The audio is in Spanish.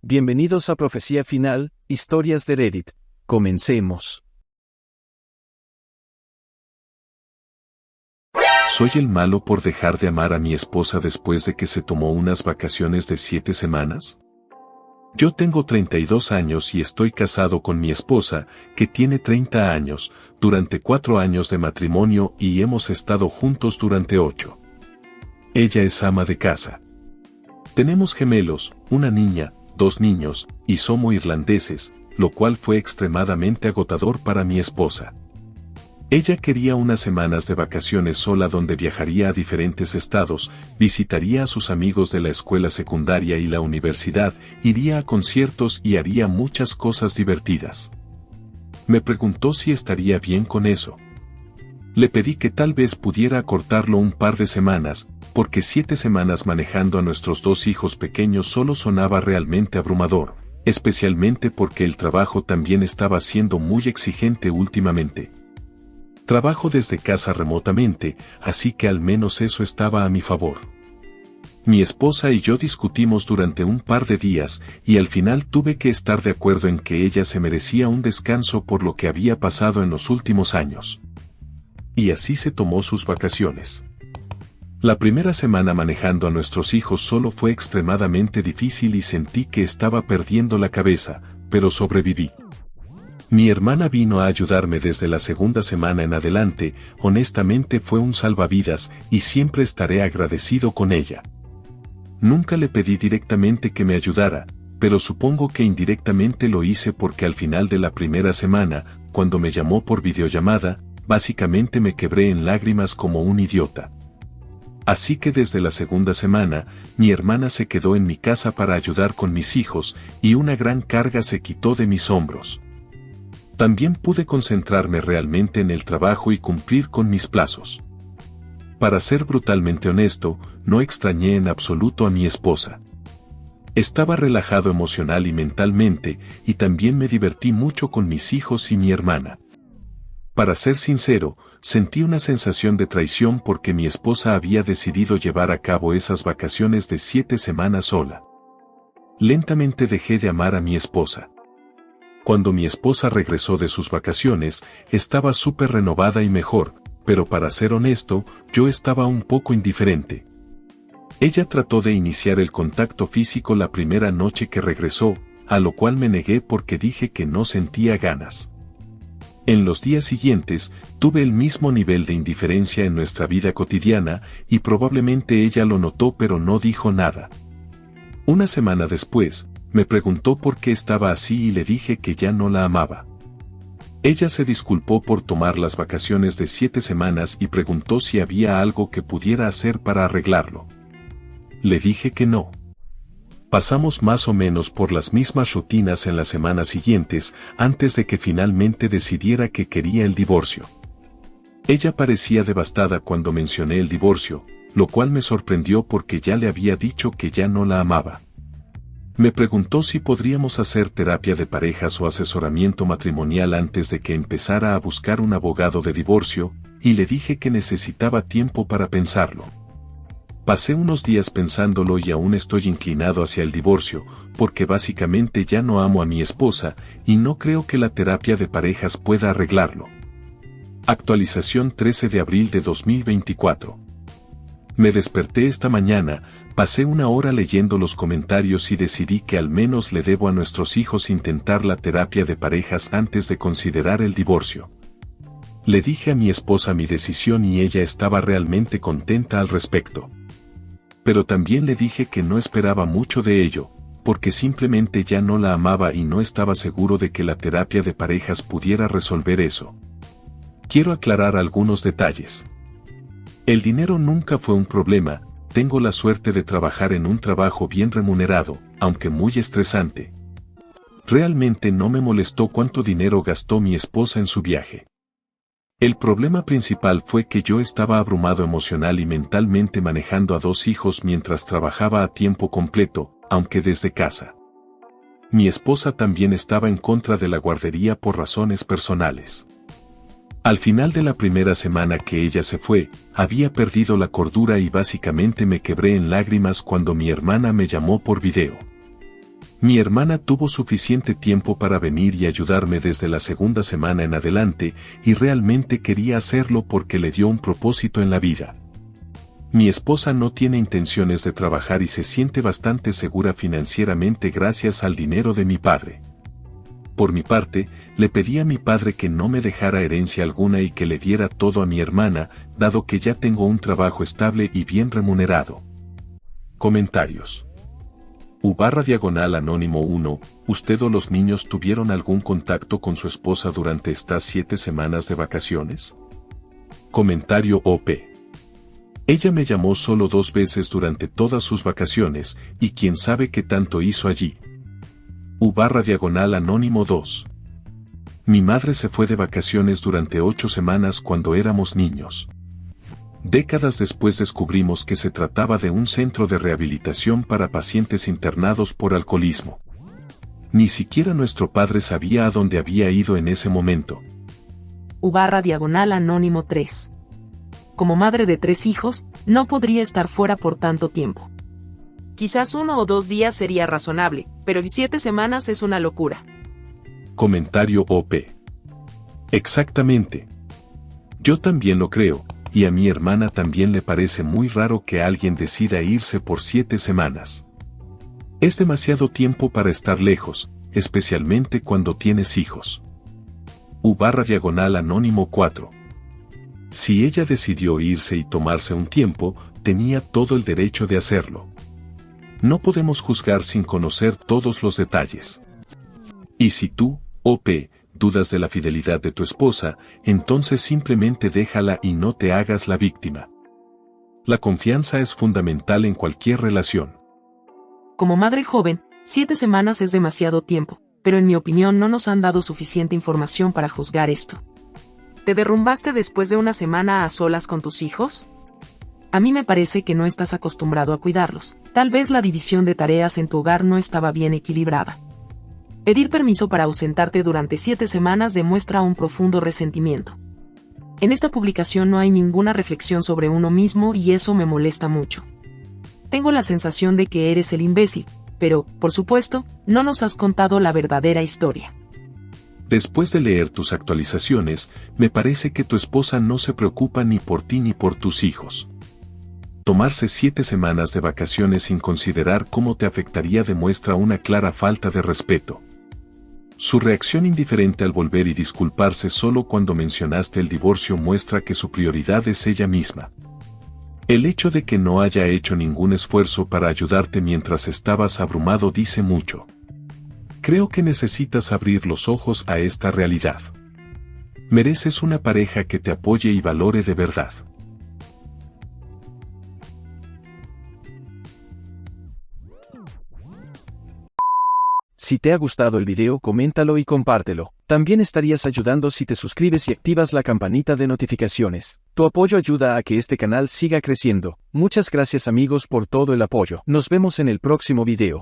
Bienvenidos a Profecía Final, Historias de Reddit. Comencemos. ¿Soy el malo por dejar de amar a mi esposa después de que se tomó unas vacaciones de 7 semanas? Yo tengo 32 años y estoy casado con mi esposa, que tiene 30 años, durante 4 años de matrimonio y hemos estado juntos durante 8. Ella es ama de casa. Tenemos gemelos, una niña, 2 niños, y somos irlandeses, lo cual fue extremadamente agotador para mi esposa. Ella quería unas semanas de vacaciones sola donde viajaría a diferentes estados, visitaría a sus amigos de la escuela secundaria y la universidad, iría a conciertos y haría muchas cosas divertidas. Me preguntó si estaría bien con eso. Le pedí que tal vez pudiera acortarlo un par de semanas, porque 7 semanas manejando a nuestros 2 hijos pequeños solo sonaba realmente abrumador, especialmente porque el trabajo también estaba siendo muy exigente últimamente. Trabajo desde casa remotamente, así que al menos eso estaba a mi favor. Mi esposa y yo discutimos durante un par de días, y al final tuve que estar de acuerdo en que ella se merecía un descanso por lo que había pasado en los últimos años. Y así se tomó sus vacaciones. La primera semana manejando a nuestros hijos solo fue extremadamente difícil y sentí que estaba perdiendo la cabeza, pero sobreviví. Mi hermana vino a ayudarme desde la segunda semana en adelante, honestamente fue un salvavidas y siempre estaré agradecido con ella. Nunca le pedí directamente que me ayudara, pero supongo que indirectamente lo hice porque al final de la primera semana, cuando me llamó por videollamada, básicamente me quebré en lágrimas como un idiota. Así que desde la segunda semana, mi hermana se quedó en mi casa para ayudar con mis hijos, y una gran carga se quitó de mis hombros. También pude concentrarme realmente en el trabajo y cumplir con mis plazos. Para ser brutalmente honesto, no extrañé en absoluto a mi esposa. Estaba relajado emocional y mentalmente, y también me divertí mucho con mis hijos y mi hermana. Para ser sincero, sentí una sensación de traición porque mi esposa había decidido llevar a cabo esas vacaciones de 7 semanas sola. Lentamente dejé de amar a mi esposa. Cuando mi esposa regresó de sus vacaciones, estaba súper renovada y mejor, pero para ser honesto, yo estaba un poco indiferente. Ella trató de iniciar el contacto físico la primera noche que regresó, a lo cual me negué porque dije que no sentía ganas. En los días siguientes, tuve el mismo nivel de indiferencia en nuestra vida cotidiana, y probablemente ella lo notó pero no dijo nada. Una semana después, me preguntó por qué estaba así y le dije que ya no la amaba. Ella se disculpó por tomar las vacaciones de 7 semanas y preguntó si había algo que pudiera hacer para arreglarlo. Le dije que no. Pasamos más o menos por las mismas rutinas en las semanas siguientes, antes de que finalmente decidiera que quería el divorcio. Ella parecía devastada cuando mencioné el divorcio, lo cual me sorprendió porque ya le había dicho que ya no la amaba. Me preguntó si podríamos hacer terapia de parejas o asesoramiento matrimonial antes de que empezara a buscar un abogado de divorcio, y le dije que necesitaba tiempo para pensarlo. Pasé unos días pensándolo y aún estoy inclinado hacia el divorcio, porque básicamente ya no amo a mi esposa, y no creo que la terapia de parejas pueda arreglarlo. Actualización 13 de abril de 2024. Me desperté esta mañana, pasé una hora leyendo los comentarios y decidí que al menos le debo a nuestros hijos intentar la terapia de parejas antes de considerar el divorcio. Le dije a mi esposa mi decisión y ella estaba realmente contenta al respecto. Pero también le dije que no esperaba mucho de ello, porque simplemente ya no la amaba y no estaba seguro de que la terapia de parejas pudiera resolver eso. Quiero aclarar algunos detalles. El dinero nunca fue un problema, tengo la suerte de trabajar en un trabajo bien remunerado, aunque muy estresante. Realmente no me molestó cuánto dinero gastó mi esposa en su viaje. El problema principal fue que yo estaba abrumado emocional y mentalmente manejando a 2 hijos mientras trabajaba a tiempo completo, aunque desde casa. Mi esposa también estaba en contra de la guardería por razones personales. Al final de la primera semana que ella se fue, había perdido la cordura y básicamente me quebré en lágrimas cuando mi hermana me llamó por video. Mi hermana tuvo suficiente tiempo para venir y ayudarme desde la segunda semana en adelante y realmente quería hacerlo porque le dio un propósito en la vida. Mi esposa no tiene intenciones de trabajar y se siente bastante segura financieramente gracias al dinero de mi padre. Por mi parte, le pedí a mi padre que no me dejara herencia alguna y que le diera todo a mi hermana, dado que ya tengo un trabajo estable y bien remunerado. Comentarios. U/Anónimo 1, ¿usted o los niños tuvieron algún contacto con su esposa durante estas 7 semanas de vacaciones? Comentario OP. Ella me llamó solo 2 veces durante todas sus vacaciones, y quién sabe qué tanto hizo allí. U/Anónimo 2. Mi madre se fue de vacaciones durante 8 semanas cuando éramos niños. Décadas después descubrimos que se trataba de un centro de rehabilitación para pacientes internados por alcoholismo. Ni siquiera nuestro padre sabía a dónde había ido en ese momento. U/Anónimo 3. Como madre de 3 hijos, no podría estar fuera por tanto tiempo. Quizás 1 o 2 días sería razonable, pero 7 semanas es una locura. Comentario OP. Exactamente. Yo también lo creo, y a mi hermana también le parece muy raro que alguien decida irse por 7 semanas. Es demasiado tiempo para estar lejos, especialmente cuando tienes hijos. U/Anónimo 4. Si ella decidió irse y tomarse un tiempo, tenía todo el derecho de hacerlo. No podemos juzgar sin conocer todos los detalles. Y si tú, OP, dudas de la fidelidad de tu esposa, entonces simplemente déjala y no te hagas la víctima. La confianza es fundamental en cualquier relación. Como madre joven, 7 semanas es demasiado tiempo, pero en mi opinión no nos han dado suficiente información para juzgar esto. ¿Te derrumbaste después de una semana a solas con tus hijos? A mí me parece que no estás acostumbrado a cuidarlos. Tal vez la división de tareas en tu hogar no estaba bien equilibrada. Pedir permiso para ausentarte durante 7 semanas demuestra un profundo resentimiento. En esta publicación no hay ninguna reflexión sobre uno mismo y eso me molesta mucho. Tengo la sensación de que eres el imbécil, pero, por supuesto, no nos has contado la verdadera historia. Después de leer tus actualizaciones, me parece que tu esposa no se preocupa ni por ti ni por tus hijos. Tomarse 7 semanas de vacaciones sin considerar cómo te afectaría demuestra una clara falta de respeto. Su reacción indiferente al volver y disculparse solo cuando mencionaste el divorcio muestra que su prioridad es ella misma. El hecho de que no haya hecho ningún esfuerzo para ayudarte mientras estabas abrumado dice mucho. Creo que necesitas abrir los ojos a esta realidad. Mereces una pareja que te apoye y valore de verdad. Si te ha gustado el video, coméntalo y compártelo. También estarías ayudando si te suscribes y activas la campanita de notificaciones. Tu apoyo ayuda a que este canal siga creciendo. Muchas gracias amigos por todo el apoyo. Nos vemos en el próximo video.